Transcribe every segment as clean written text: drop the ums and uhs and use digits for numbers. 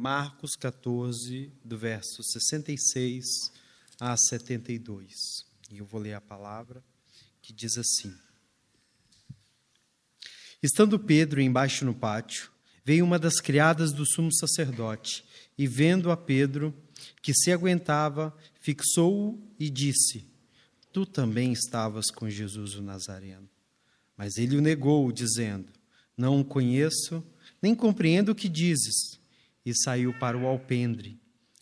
Marcos 14, do verso 66 a 72. E eu vou ler a palavra que diz assim: Estando Pedro embaixo no pátio, veio uma das criadas do sumo sacerdote, e vendo a Pedro, que se aguentava, fixou-o e disse: Tu também estavas com Jesus o Nazareno. Mas ele o negou, dizendo: Não o conheço, nem compreendo o que dizes. E saiu para o alpendre.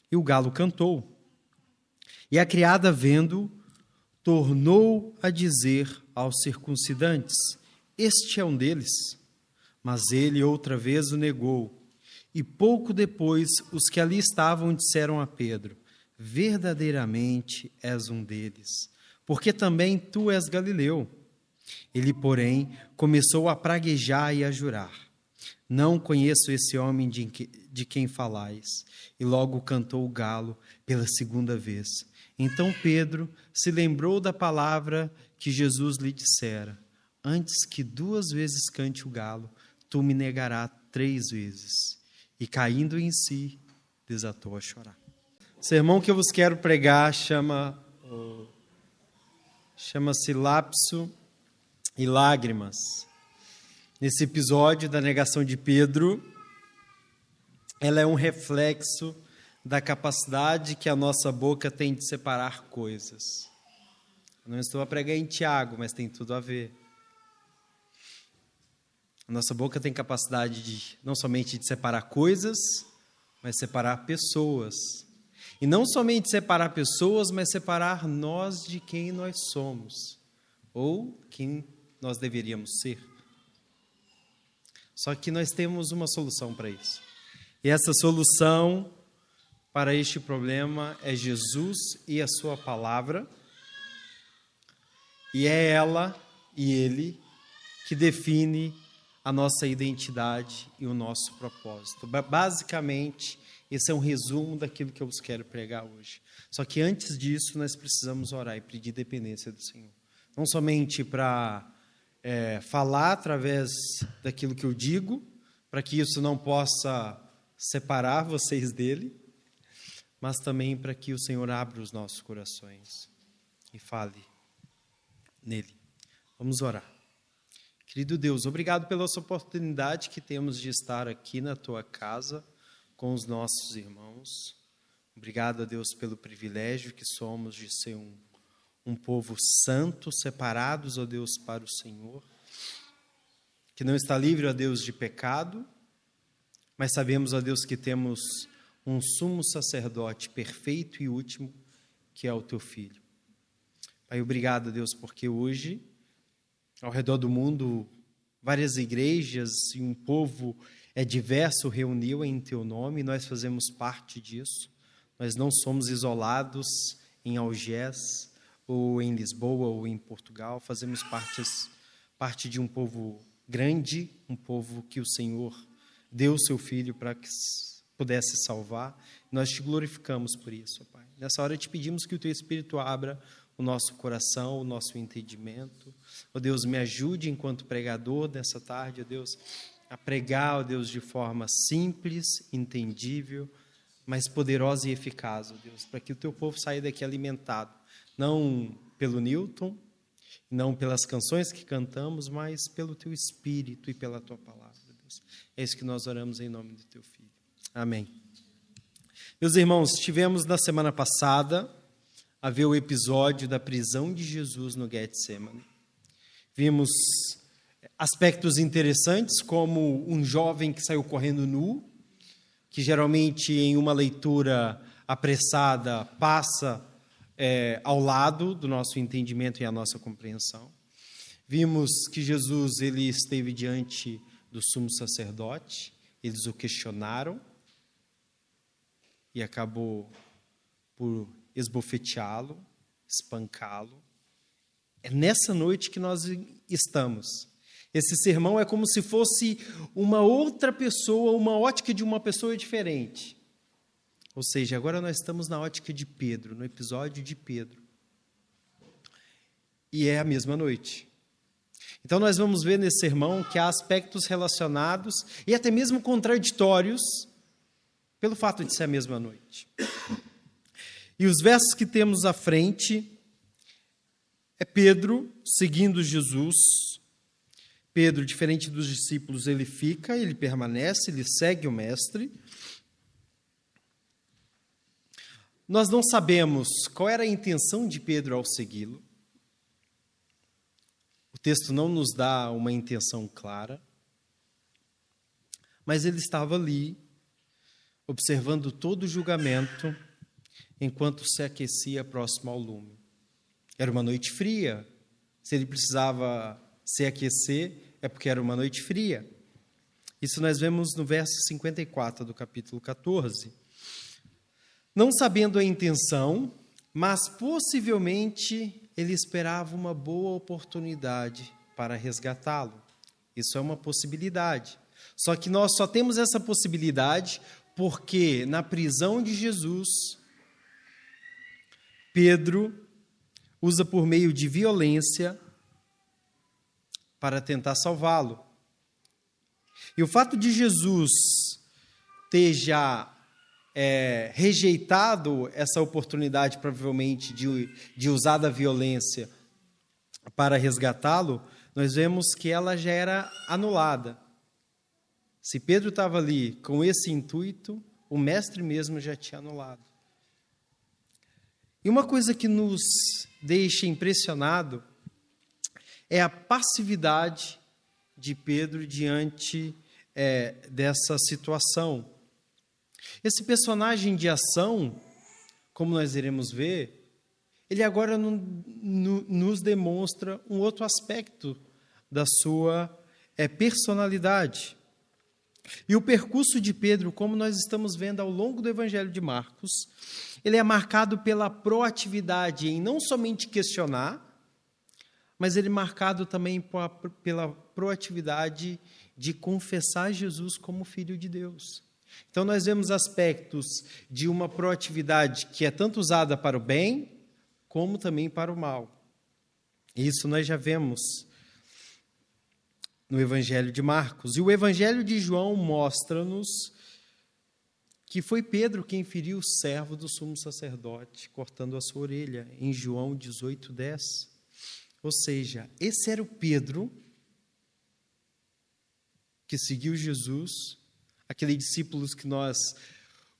E o galo cantou. E a criada, vendo, tornou a dizer aos circuncidantes: Este é um deles. Mas ele outra vez o negou. E pouco depois, os que ali estavam disseram a Pedro: Verdadeiramente és um deles, porque também tu és galileu. Ele, porém, começou a praguejar e a jurar: Não conheço esse homem de quem falais. E logo cantou o galo pela segunda vez. Então Pedro se lembrou da palavra que Jesus lhe dissera: Antes que 2 vezes cante o galo, tu me negarás 3 vezes. E caindo em si, desatou a chorar. O sermão que eu vos quero pregar chama-se Lapso e Lágrimas. Nesse episódio da negação de Pedro, ela é um reflexo da capacidade que a nossa boca tem de separar coisas. Eu não estou a pregar em Tiago, mas tem tudo a ver. A nossa boca tem capacidade de não somente de separar coisas, mas separar pessoas. E não somente separar pessoas, mas separar nós de quem nós somos, ou quem nós deveríamos ser. Só que nós temos uma solução para isso. E essa solução para este problema é Jesus e a sua palavra. E é ela e ele que define a nossa identidade e o nosso propósito. Basicamente, esse é um resumo daquilo que eu vos quero pregar hoje. Só que antes disso, nós precisamos orar e pedir dependência do Senhor. Não somente para falar através daquilo que eu digo, para que isso não possa separar vocês dele, mas também para que o Senhor abra os nossos corações e fale nele. Vamos orar. Querido Deus, obrigado pela essa oportunidade que temos de estar aqui na Tua casa com os nossos irmãos. Obrigado a Deus pelo privilégio que somos de ser um povo santo, separados, ó Deus, para o Senhor, que não está livre, ó Deus, de pecado, mas sabemos, ó Deus, que temos um sumo sacerdote perfeito e último, que é o Teu Filho. Pai, obrigado, Deus, porque hoje, ao redor do mundo, várias igrejas e um povo diverso reuniu em Teu nome, e nós fazemos parte disso. Nós não somos isolados em Algés, ou em Lisboa, ou em Portugal. Fazemos parte de um povo grande, um povo que o Senhor deu o Seu Filho para que pudesse salvar. Nós Te glorificamos por isso, Pai. Nessa hora Te pedimos que o Teu Espírito abra o nosso coração, o nosso entendimento. Ó Deus, me ajude enquanto pregador nessa tarde, ó Deus, a pregar, ó Deus, de forma simples, entendível, mas poderosa e eficaz, ó Deus, para que o Teu povo saia daqui alimentado, não pelo Newton, não pelas canções que cantamos, mas pelo Teu Espírito e pela Tua palavra, Deus. É isso que nós oramos em nome do Teu Filho. Amém. Meus irmãos, tivemos na semana passada a ver o episódio da prisão de Jesus no Getsemane. Vimos aspectos interessantes, como um jovem que saiu correndo nu, que geralmente em uma leitura apressada passa ao lado do nosso entendimento e a nossa compreensão. Vimos que Jesus ele esteve diante do sumo sacerdote, eles o questionaram e acabou por esbofeteá-lo, espancá-lo. É nessa noite que nós estamos. Esse sermão é como se fosse uma outra pessoa, uma ótica de uma pessoa diferente. Ou seja, agora nós estamos na ótica de Pedro, no episódio de Pedro. E é a mesma noite. Então nós vamos ver nesse sermão que há aspectos relacionados e até mesmo contraditórios pelo fato de ser a mesma noite. E os versos que temos à frente é Pedro seguindo Jesus. Pedro, diferente dos discípulos, ele fica, ele permanece, ele segue o mestre. Nós não sabemos qual era a intenção de Pedro ao segui-lo. O texto não nos dá uma intenção clara, mas ele estava ali, observando todo o julgamento, enquanto se aquecia próximo ao lume. Era uma noite fria. Se ele precisava se aquecer, é porque era uma noite fria. Isso nós vemos no verso 54 do capítulo 14. Não sabendo a intenção, mas possivelmente ele esperava uma boa oportunidade para resgatá-lo. Isso é uma possibilidade. Só que nós só temos essa possibilidade porque na prisão de Jesus, Pedro usa por meio de violência para tentar salvá-lo. E o fato de Jesus ter já rejeitado essa oportunidade, provavelmente, de usar da violência para resgatá-lo, nós vemos que ela já era anulada. Se Pedro estava ali com esse intuito, o mestre mesmo já tinha anulado. E uma coisa que nos deixa impressionado é a passividade de Pedro diante dessa situação. Esse personagem de ação, como nós iremos ver, ele agora nos demonstra um outro aspecto da sua personalidade. E o percurso de Pedro, como nós estamos vendo ao longo do Evangelho de Marcos, ele é marcado pela proatividade em não somente questionar, mas ele é marcado também pela proatividade de confessar Jesus como Filho de Deus. Então nós vemos aspectos de uma proatividade que é tanto usada para o bem, como também para o mal. Isso nós já vemos no Evangelho de Marcos. E o Evangelho de João mostra-nos que foi Pedro quem feriu o servo do sumo sacerdote, cortando a sua orelha, em João 18:10. Ou seja, esse era o Pedro que seguiu Jesus, aquele discípulo que nós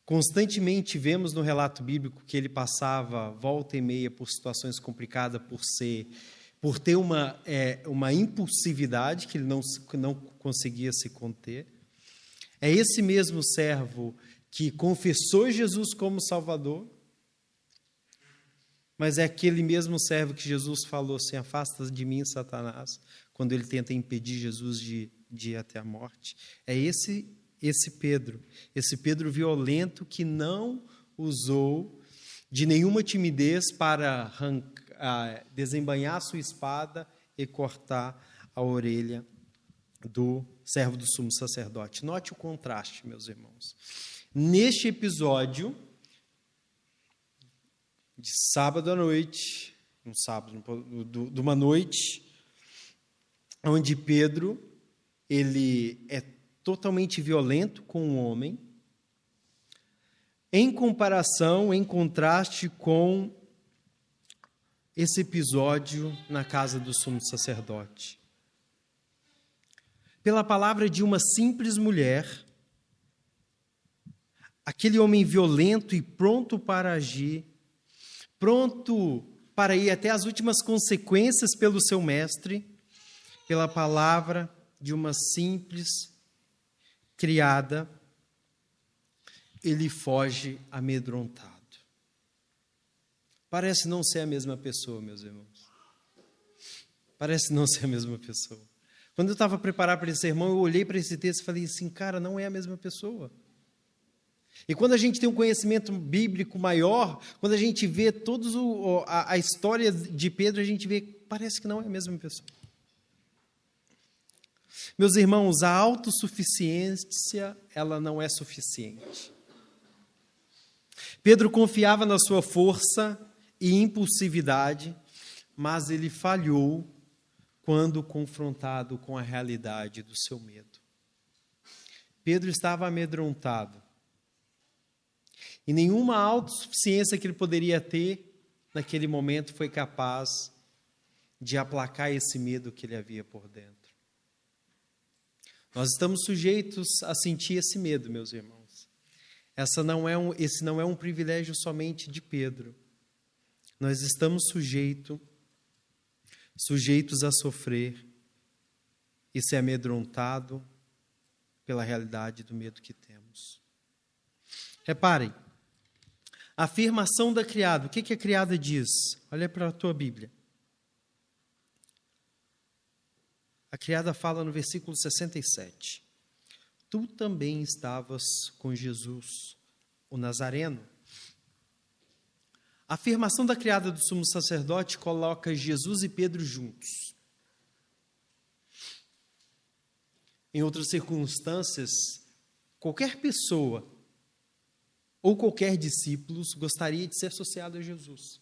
constantemente vemos no relato bíblico que ele passava volta e meia por situações complicadas, por ter uma impulsividade que ele não conseguia se conter. É esse mesmo servo que confessou Jesus como Salvador, mas é aquele mesmo servo que Jesus falou assim: afasta de mim, Satanás, quando ele tenta impedir Jesus de ir até a morte. É esse Pedro violento que não usou de nenhuma timidez para desembainhar sua espada e cortar a orelha do servo do sumo sacerdote. Note o contraste, meus irmãos. Neste episódio de sábado à noite, de uma noite, onde Pedro ele é totalmente violento com o homem, em comparação, em contraste com esse episódio na casa do sumo sacerdote. Pela palavra de uma simples mulher, aquele homem violento e pronto para agir, pronto para ir até as últimas consequências pelo seu mestre, pela palavra de uma simples criada, ele foge amedrontado. Parece não ser a mesma pessoa, meus irmãos. Parece não ser a mesma pessoa. Quando eu estava preparado para esse sermão, eu olhei para esse texto e falei assim: cara, não é a mesma pessoa. E quando a gente tem um conhecimento bíblico maior, quando a gente vê toda a história de Pedro, a gente vê, parece que não é a mesma pessoa. Meus irmãos, a autossuficiência, ela não é suficiente. Pedro confiava na sua força e impulsividade, mas ele falhou quando confrontado com a realidade do seu medo. Pedro estava amedrontado. E nenhuma autossuficiência que ele poderia ter, naquele momento, foi capaz de aplacar esse medo que ele havia por dentro. Nós estamos sujeitos a sentir esse medo, meus irmãos. Esse não é um privilégio somente de Pedro. Nós estamos sujeitos a sofrer e ser amedrontado pela realidade do medo que temos. Reparem, a afirmação da criada, o que a criada diz? Olha para a tua Bíblia. A criada fala no versículo 67. Tu também estavas com Jesus, o Nazareno. A afirmação da criada do sumo sacerdote coloca Jesus e Pedro juntos. Em outras circunstâncias, qualquer pessoa ou qualquer discípulo gostaria de ser associado a Jesus.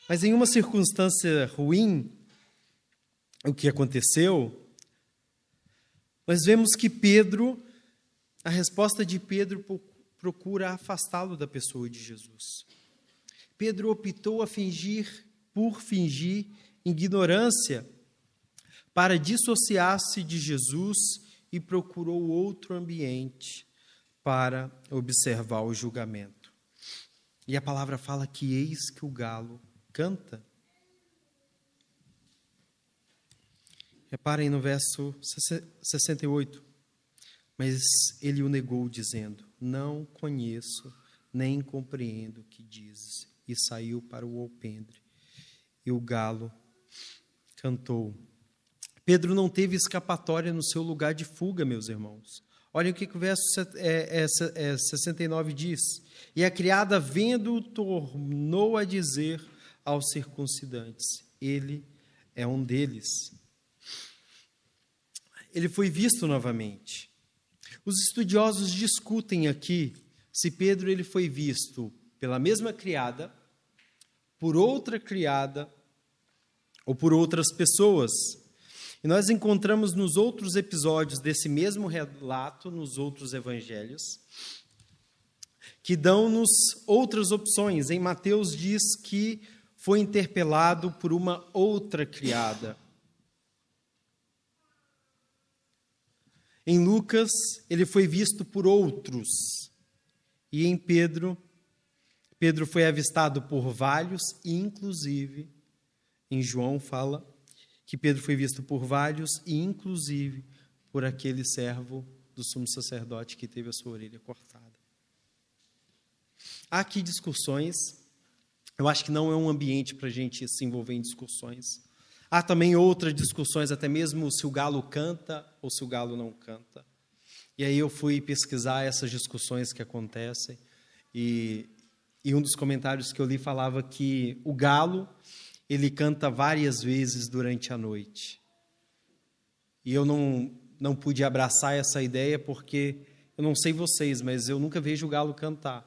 Mas em uma circunstância ruim, o que aconteceu, nós vemos que a resposta de Pedro procura afastá-lo da pessoa de Jesus. Pedro optou por fingir ignorância para dissociar-se de Jesus e procurou outro ambiente para observar o julgamento. E a palavra fala que eis que o galo canta. Reparem no verso 68. Mas ele o negou, dizendo: não conheço, nem compreendo o que dizes. E saiu para o alpendre. E o galo cantou. Pedro não teve escapatória no seu lugar de fuga, meus irmãos. Olhem o que o verso 69 diz. E a criada, vendo-o, tornou a dizer aos circuncidantes: ele é um deles. Ele foi visto novamente. Os estudiosos discutem aqui se Pedro ele foi visto pela mesma criada, por outra criada ou por outras pessoas. E nós encontramos nos outros episódios desse mesmo relato, nos outros evangelhos, que dão-nos outras opções. Em Mateus diz que foi interpelado por uma outra criada. Em Lucas, ele foi visto por outros. E em Pedro foi avistado por vários, e inclusive, em João fala que Pedro foi visto por vários, e inclusive por aquele servo do sumo sacerdote que teve a sua orelha cortada. Há aqui discussões. Eu acho que não é um ambiente para a gente se envolver em discussões. Há também outras discussões, até mesmo se o galo canta ou se o galo não canta. E aí eu fui pesquisar essas discussões que acontecem, e um dos comentários que eu li falava que o galo, ele canta várias vezes durante a noite. E eu não pude abraçar essa ideia porque, eu não sei vocês, mas eu nunca vejo o galo cantar.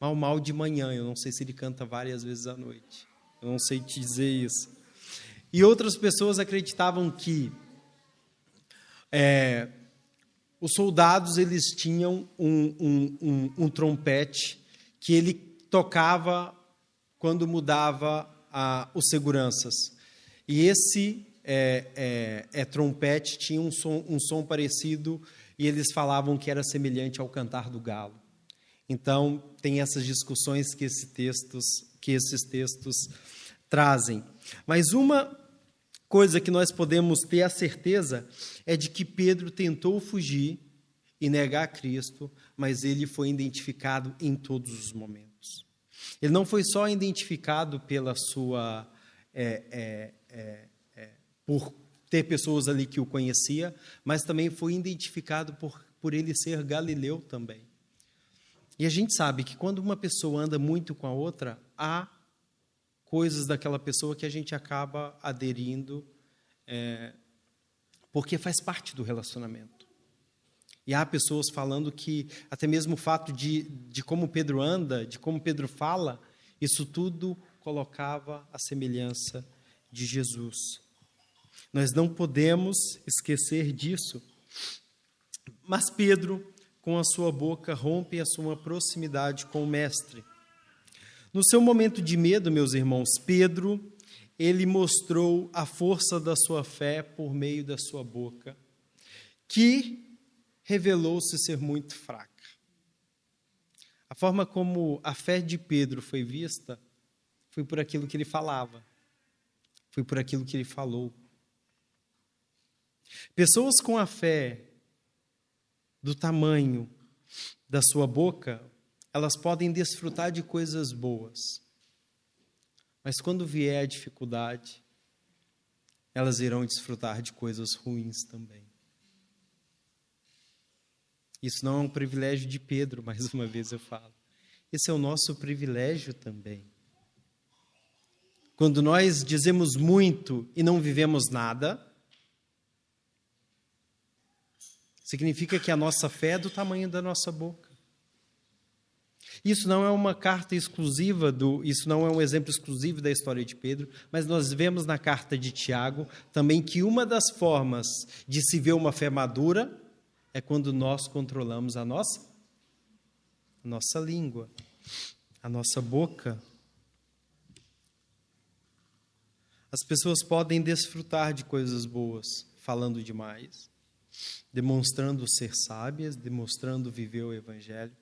Mal de manhã, eu não sei se ele canta várias vezes à noite. Eu não sei te dizer isso. E outras pessoas acreditavam que os soldados eles tinham um trompete que ele tocava quando mudava os seguranças. E esse trompete tinha um som parecido, e eles falavam que era semelhante ao cantar do galo. Então, tem essas discussões que esses textos trazem. Mas uma coisa que nós podemos ter a certeza é de que Pedro tentou fugir e negar Cristo, mas ele foi identificado em todos os momentos. Ele não foi só identificado pela sua por ter pessoas ali que o conhecia, mas também foi identificado por ele ser galileu também. E a gente sabe que quando uma pessoa anda muito com a outra, há coisas daquela pessoa que a gente acaba aderindo, porque faz parte do relacionamento. E há pessoas falando que até mesmo o fato de como Pedro anda, de como Pedro fala, isso tudo colocava a semelhança de Jesus. Nós não podemos esquecer disso. Mas Pedro com a sua boca rompem a sua proximidade com o Mestre. No seu momento de medo, meus irmãos, Pedro, ele mostrou a força da sua fé por meio da sua boca, que revelou-se ser muito fraca. A forma como a fé de Pedro foi vista foi por aquilo que ele falava, foi por aquilo que ele falou. Pessoas com a fé do tamanho da sua boca, elas podem desfrutar de coisas boas. Mas quando vier a dificuldade, elas irão desfrutar de coisas ruins também. Isso não é um privilégio de Pedro, mais uma vez eu falo. Esse é o nosso privilégio também. Quando nós dizemos muito e não vivemos nada, significa que a nossa fé é do tamanho da nossa boca. Isso não é uma carta exclusiva, isso não é um exemplo exclusivo da história de Pedro, mas nós vemos na carta de Tiago também que uma das formas de se ver uma fé madura é quando nós controlamos a nossa língua, a nossa boca. As pessoas podem desfrutar de coisas boas, falando demais, demonstrando ser sábias, demonstrando viver o Evangelho,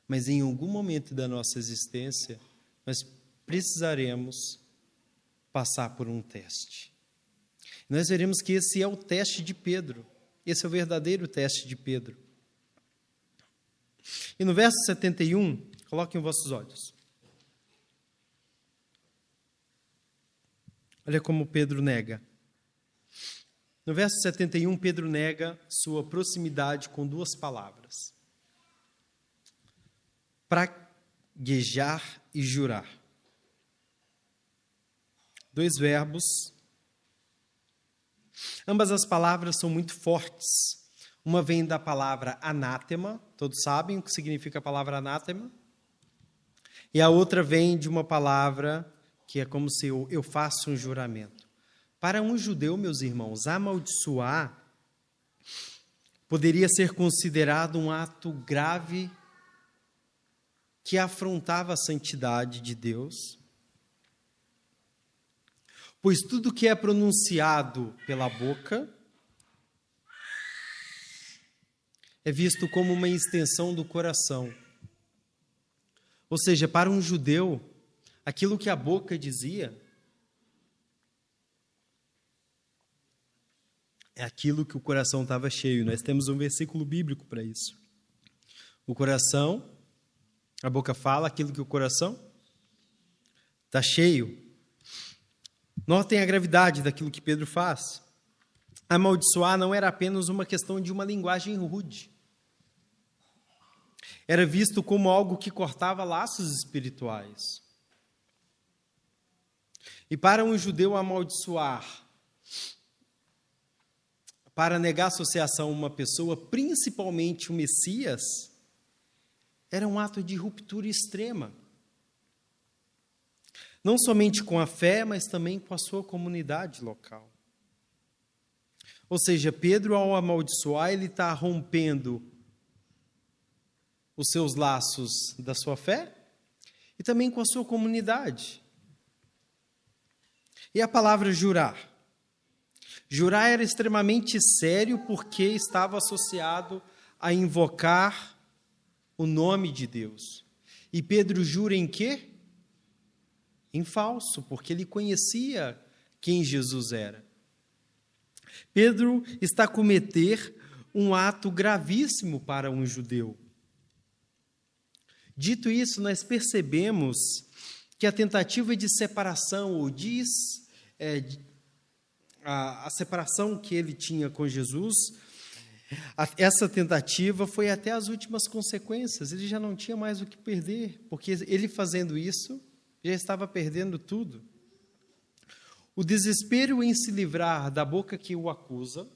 mas em algum momento da nossa existência, nós precisaremos passar por um teste. Nós veremos que esse é o teste de Pedro, esse é o verdadeiro teste de Pedro. E no verso 71, coloquem os vossos olhos. Olha como Pedro nega. No verso 71, Pedro nega sua proximidade com duas palavras: praguejar e jurar. Dois verbos. Ambas as palavras são muito fortes. Uma vem da palavra anátema, todos sabem o que significa a palavra anátema. E a outra vem de uma palavra que é como se eu faço um juramento. Para um judeu, meus irmãos, amaldiçoar poderia ser considerado um ato grave que afrontava a santidade de Deus, pois tudo que é pronunciado pela boca é visto como uma extensão do coração. Ou seja, para um judeu, aquilo que a boca dizia é aquilo que o coração estava cheio. Nós temos um versículo bíblico para isso. O coração, a boca fala aquilo que o coração está cheio. Notem a gravidade daquilo que Pedro faz. Amaldiçoar não era apenas uma questão de uma linguagem rude. Era visto como algo que cortava laços espirituais. E para um judeu amaldiçoar, para negar associação a uma pessoa, principalmente o Messias, era um ato de ruptura extrema. Não somente com a fé, mas também com a sua comunidade local. Ou seja, Pedro, ao amaldiçoar, ele está rompendo os seus laços da sua fé e também com a sua comunidade. E a palavra jurar? Jurar era extremamente sério porque estava associado a invocar o nome de Deus. E Pedro jura em quê? Em falso, porque ele conhecia quem Jesus era. Pedro está a cometer um ato gravíssimo para um judeu. Dito isso, nós percebemos que a tentativa de separação, ou a separação que ele tinha com Jesus, essa tentativa foi até as últimas consequências. Ele já não tinha mais o que perder, porque ele fazendo isso, já estava perdendo tudo. O desespero em se livrar da boca que o acusa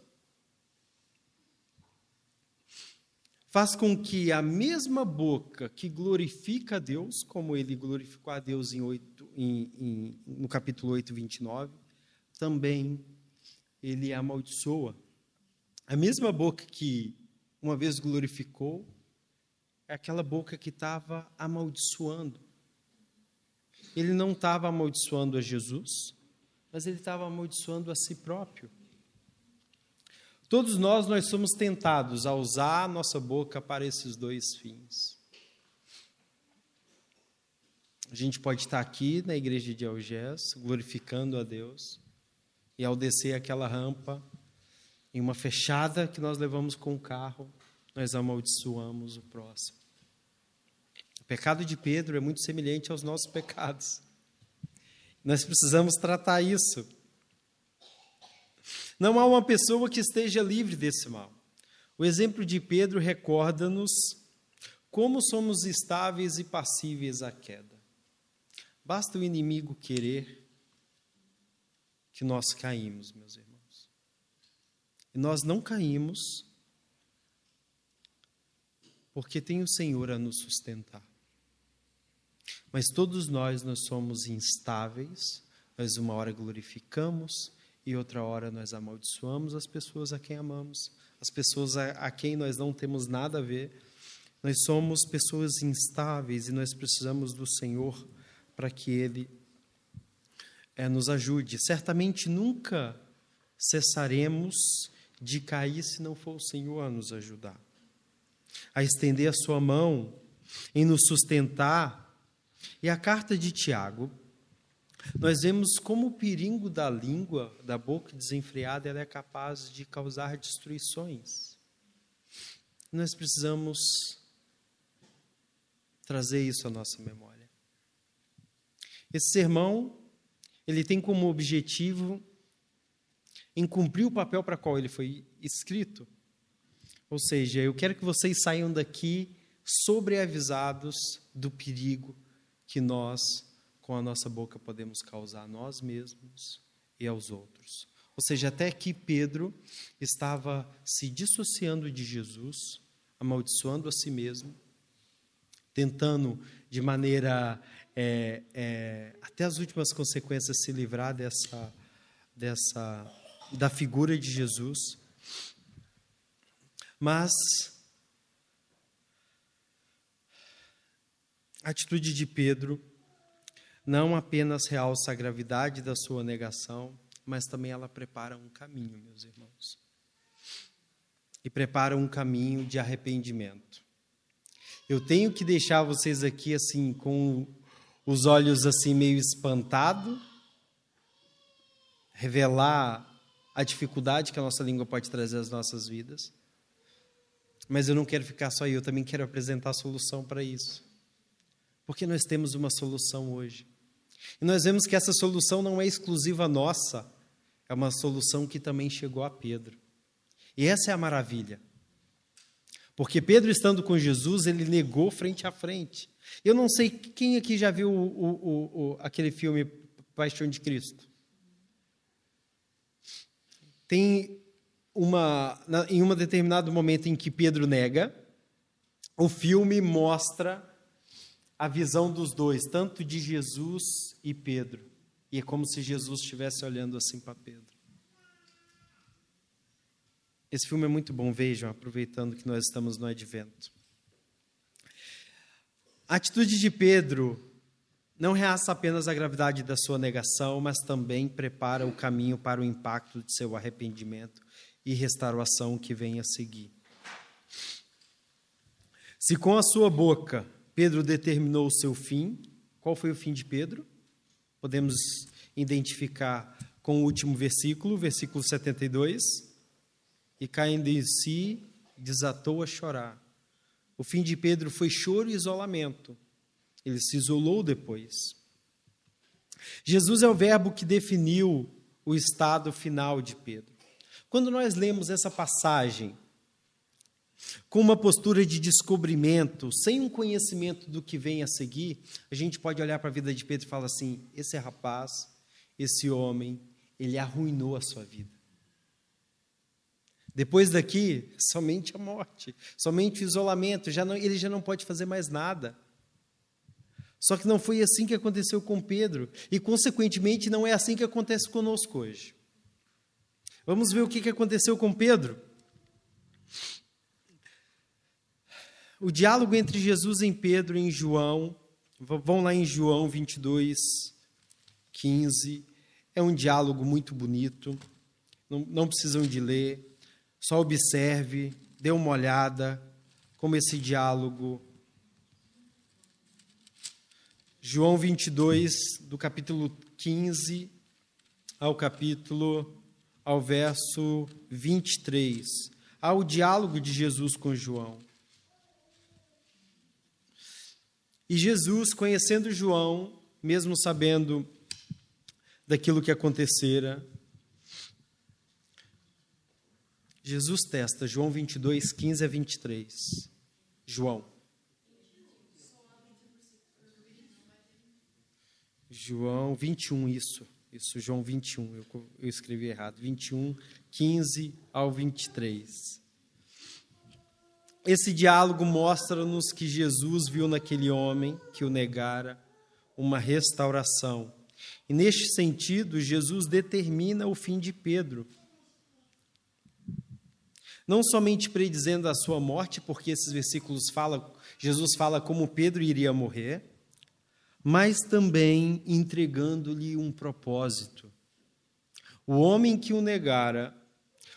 faz com que a mesma boca que glorifica a Deus, como ele glorificou a Deus no capítulo 8, 29, também ele amaldiçoa. A mesma boca que uma vez glorificou, é aquela boca que estava amaldiçoando. Ele não estava amaldiçoando a Jesus, mas ele estava amaldiçoando a si próprio. Todos nós somos tentados a usar a nossa boca para esses dois fins. A gente pode estar aqui na igreja de Algés, glorificando a Deus, e ao descer aquela rampa, em uma fechada que nós levamos com o carro, nós amaldiçoamos o próximo. O pecado de Pedro é muito semelhante aos nossos pecados. Nós precisamos tratar isso. Não há uma pessoa que esteja livre desse mal. O exemplo de Pedro recorda-nos como somos estáveis e passíveis à queda. Basta o inimigo querer que nós caímos, meus irmãos. E nós não caímos porque tem o Senhor a nos sustentar. Mas todos nós somos instáveis, nós uma hora glorificamos e outra hora nós amaldiçoamos as pessoas a quem amamos, as pessoas a quem nós não temos nada a ver. Nós somos pessoas instáveis e nós precisamos do Senhor para que Ele nos ajude. Certamente nunca cessaremos de cair se não for o Senhor a nos ajudar, a estender a sua mão em nos sustentar. E a carta de Tiago, nós vemos como o perigo da língua, da boca desenfreada, ela é capaz de causar destruições. Nós precisamos trazer isso à nossa memória. Esse sermão, ele tem como objetivo em cumprir o papel para qual ele foi escrito. Ou seja, eu quero que vocês saiam daqui sobreavisados do perigo que nós, com a nossa boca, podemos causar a nós mesmos e aos outros. Ou seja, até que Pedro estava se dissociando de Jesus, amaldiçoando a si mesmo, tentando de maneira, até as últimas consequências, se livrar da figura de Jesus. Mas a atitude de Pedro não apenas realça a gravidade da sua negação, mas também ela prepara um caminho, meus irmãos. E prepara um caminho de arrependimento. Eu tenho que deixar vocês aqui assim com os olhos assim meio espantados, revelar a dificuldade que a nossa língua pode trazer às nossas vidas. Mas eu não quero ficar só aí, eu também quero apresentar a solução para isso. Porque nós temos uma solução hoje. E nós vemos que essa solução não é exclusiva nossa, é uma solução que também chegou a Pedro. E essa é a maravilha. Porque Pedro, estando com Jesus, ele negou frente a frente. Eu não sei quem aqui já viu aquele filme Paixão de Cristo. Tem em um determinado momento em que Pedro nega, o filme mostra a visão dos dois, tanto de Jesus e Pedro. E é como se Jesus estivesse olhando assim para Pedro. Esse filme é muito bom, vejam, aproveitando que nós estamos no Advento. A atitude de Pedro não realça apenas a gravidade da sua negação, mas também prepara o caminho para o impacto de seu arrependimento e restauração que vem a seguir. Se com a sua boca Pedro determinou o seu fim, qual foi o fim de Pedro? Podemos identificar com o último versículo, versículo 72. E caindo em si, desatou a chorar. O fim de Pedro foi choro e isolamento. Ele se isolou depois. Jesus é o verbo que definiu o estado final de Pedro. Quando nós lemos essa passagem com uma postura de descobrimento, sem um conhecimento do que vem a seguir, a gente pode olhar para a vida de Pedro e falar assim: esse rapaz, esse homem, ele arruinou a sua vida. Depois daqui, somente a morte, somente o isolamento, ele já não pode fazer mais nada. Só que não foi assim que aconteceu com Pedro, e consequentemente não é assim que acontece conosco hoje. Vamos ver o que aconteceu com Pedro. O diálogo entre Jesus e Pedro em João, vão lá em João 22, 15, é um diálogo muito bonito, não precisam de ler, só observe, dê uma olhada como esse diálogo. João 22, do capítulo 15 ao verso 23, há o diálogo de Jesus com João. E Jesus, conhecendo João, mesmo sabendo daquilo que acontecera, Jesus testa, João 22, 15 a 23. João 21, isso, João 21, eu escrevi errado, 21, 15 ao 23. Esse diálogo mostra-nos que Jesus viu naquele homem que o negara uma restauração. E neste sentido, Jesus determina o fim de Pedro. Não somente predizendo a sua morte, porque esses versículos Jesus fala como Pedro iria morrer, mas também entregando-lhe um propósito. O homem que o negara,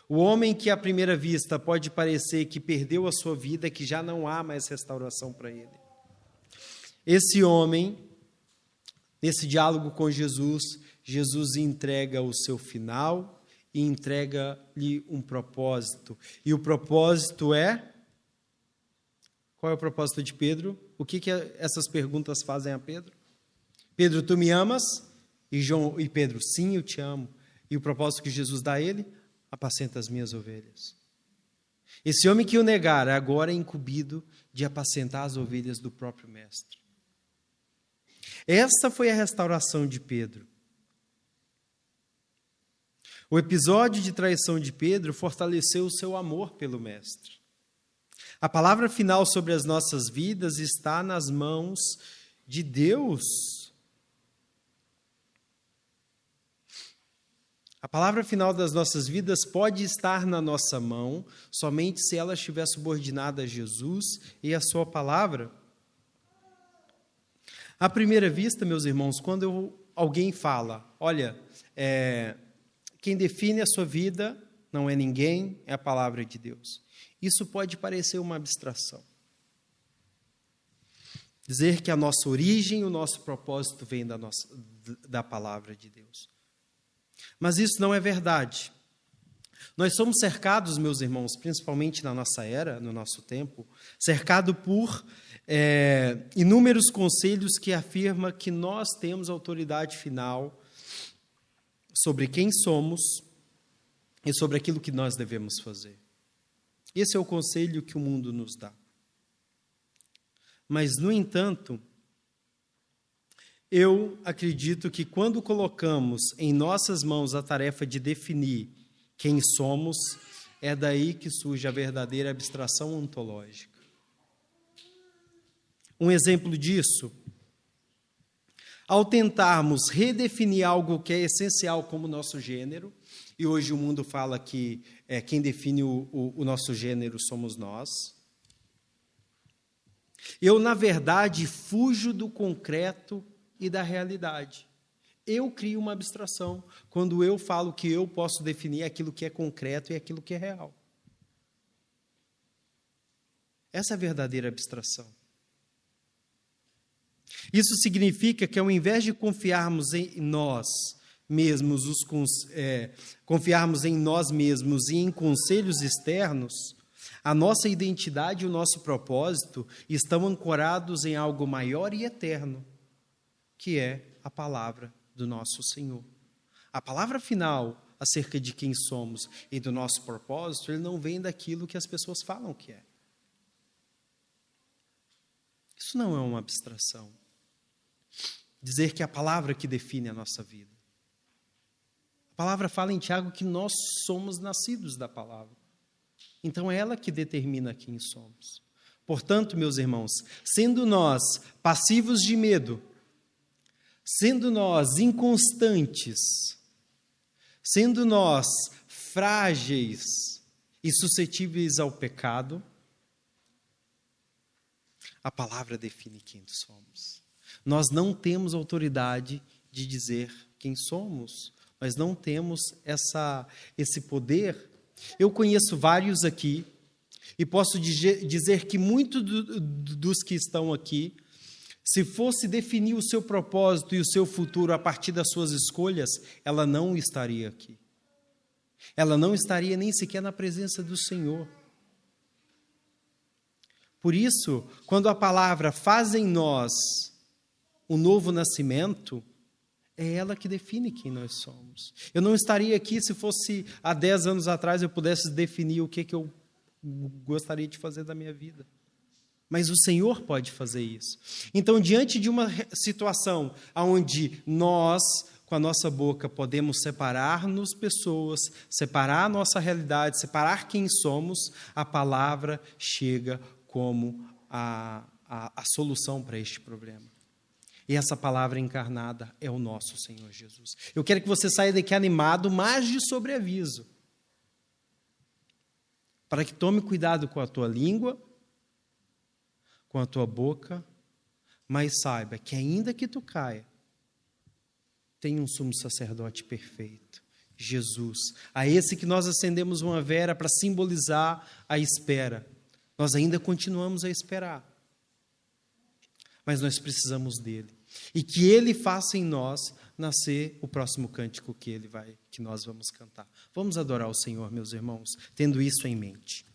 o homem que à primeira vista pode parecer que perdeu a sua vida, que já não há mais restauração para ele. Esse homem, nesse diálogo com Jesus, Jesus entrega o seu final e entrega-lhe um propósito. E o propósito é... Qual é o propósito de Pedro? O que essas perguntas fazem a Pedro? Pedro, tu me amas? E Pedro, sim, eu te amo. E o propósito que Jesus dá a ele? Apacenta as minhas ovelhas. Esse homem que o negara agora é incumbido de apacentar as ovelhas do próprio mestre. Esta foi a restauração de Pedro. O episódio de traição de Pedro fortaleceu o seu amor pelo mestre. A palavra final sobre as nossas vidas está nas mãos de Deus. A palavra final das nossas vidas pode estar na nossa mão somente se ela estiver subordinada a Jesus e a sua palavra. À primeira vista, meus irmãos, quando alguém fala, olha, quem define a sua vida não é ninguém, é a palavra de Deus. Isso pode parecer uma abstração. Dizer que a nossa origem, o nosso propósito vem da palavra de Deus. Mas isso não é verdade. Nós somos cercados, meus irmãos, principalmente na nossa era, no nosso tempo, cercado por inúmeros conselhos que afirmam que nós temos autoridade final sobre quem somos e sobre aquilo que nós devemos fazer. Esse é o conselho que o mundo nos dá. Mas, no entanto, eu acredito que quando colocamos em nossas mãos a tarefa de definir quem somos, é daí que surge a verdadeira abstração ontológica. Um exemplo disso, ao tentarmos redefinir algo que é essencial como nosso gênero, e hoje o mundo fala que quem define o nosso gênero somos nós, eu, na verdade, fujo do concreto e da realidade. Eu crio uma abstração quando eu falo que eu posso definir aquilo que é concreto e aquilo que é real. Essa é a verdadeira abstração. Isso significa que, ao invés de confiarmos em nós mesmos, confiarmos em nós mesmos e em conselhos externos, a nossa identidade e o nosso propósito estão ancorados em algo maior e eterno, que é a palavra do nosso Senhor. A palavra final acerca de quem somos e do nosso propósito, ele não vem daquilo que as pessoas falam que é. Isso não é uma abstração. Dizer que é a palavra que define a nossa vida. A palavra fala em Tiago que nós somos nascidos da palavra. Então é ela que determina quem somos. Portanto, meus irmãos, sendo nós passivos de medo, sendo nós inconstantes, sendo nós frágeis e suscetíveis ao pecado, A palavra define quem somos. Nós não temos autoridade de dizer quem somos. Nós não temos esse poder. Eu conheço vários aqui e posso dizer que muitos dos que estão aqui, se fosse definir o seu propósito e o seu futuro a partir das suas escolhas, ela não estaria aqui. Ela não estaria nem sequer na presença do Senhor. Por isso, quando a palavra faz em nós um novo nascimento, é ela que define quem nós somos. Eu não estaria aqui se fosse há 10 anos atrás eu pudesse definir o que eu gostaria de fazer da minha vida. Mas o Senhor pode fazer isso. Então, diante de uma situação onde nós, com a nossa boca, podemos separar-nos pessoas, separar a nossa realidade, separar quem somos, a palavra chega como a solução para este problema. E essa palavra encarnada é o nosso Senhor Jesus. Eu quero que você saia daqui animado, mas de sobreaviso. Para que tome cuidado com a tua língua, com a tua boca, mas saiba que ainda que tu caia, tem um sumo sacerdote perfeito, Jesus. A esse que nós acendemos uma vela para simbolizar a espera. Nós ainda continuamos a esperar. Mas nós precisamos dele. E que ele faça em nós nascer o próximo cântico que nós vamos cantar. Vamos adorar o Senhor, meus irmãos, tendo isso em mente.